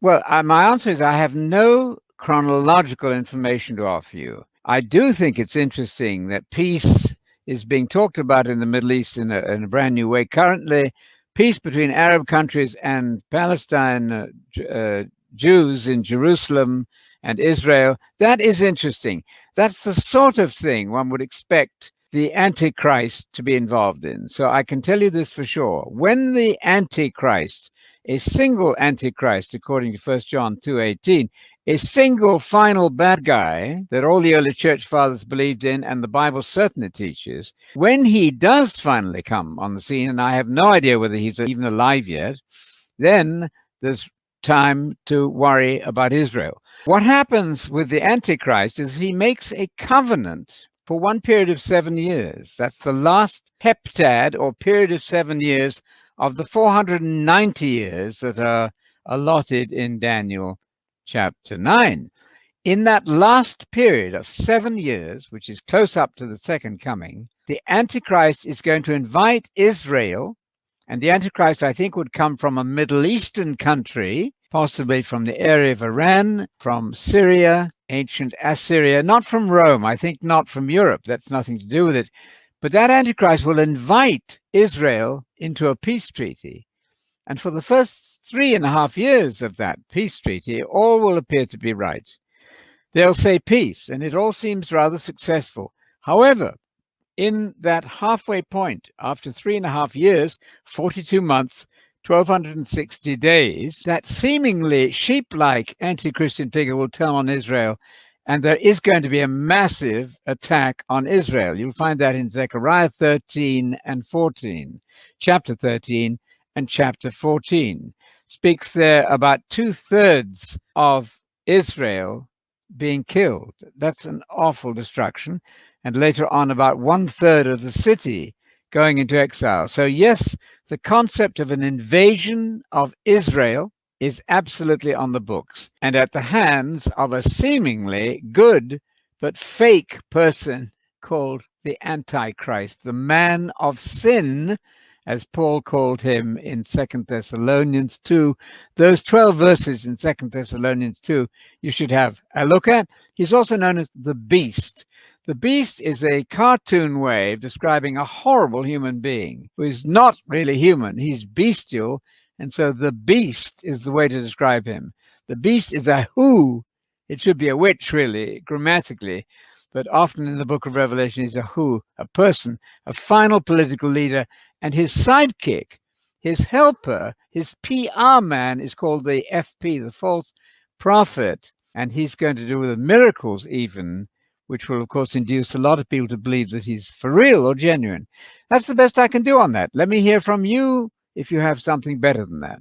Well, my answer is I have no chronological information to offer you. I do think it's interesting that peace is being talked about in the Middle East in a brand new way. Currently, peace between Arab countries and Palestine Jews in Jerusalem and Israel, that is interesting. That's the sort of thing one would expect the Antichrist to be involved in. So I can tell you this for sure. When the Antichrist, a single Antichrist, according to 1 John 2:18, a single final bad guy that all the early church fathers believed in and the Bible certainly teaches, when he does finally come on the scene, and I have no idea whether he's even alive yet, then there's time to worry about Israel. What happens with the Antichrist is he makes a covenant for one period of 7 years. That's the last heptad or period of 7 years of the 490 years that are allotted in Daniel chapter 9. In that last period of 7 years, which is close up to the second coming, the Antichrist is going to invite Israel, and the Antichrist, I think, would come from a Middle Eastern country, possibly from the area of Iran, from Syria, ancient Assyria, not from Rome, I think not from Europe. That's nothing to do with it. But that Antichrist will invite Israel into a peace treaty. And for the first 3.5 years of that peace treaty, all will appear to be right. They'll say peace, and it all seems rather successful. However, in that halfway point, after 3.5 years, 42 months, 1,260 days, that seemingly sheep-like anti-Christian figure will turn on Israel, and there is going to be a massive attack on Israel. You'll find that in Zechariah 13 and 14. Chapter 13 and chapter 14 speaks there about 2/3 of Israel being killed. That's an awful destruction. And later on, about 1/3 of the city going into exile. So yes, the concept of an invasion of Israel is absolutely on the books and at the hands of a seemingly good but fake person called the Antichrist, the man of sin, as Paul called him in 2 Thessalonians 2. Those 12 verses in 2 Thessalonians 2 you should have a look at. He's also known as the beast. The beast is a cartoon way of describing a horrible human being who is not really human. He's bestial, and so the beast is the way to describe him. The beast is a who. It should be a witch, really, grammatically, but often in the book of Revelation he's a who, a person, a final political leader, and his sidekick, his helper, his PR man is called the FP, the false prophet, and he's going to do with the miracles even, which will, of course, induce a lot of people to believe that he's for real or genuine. That's the best I can do on that. Let me hear from you if you have something better than that.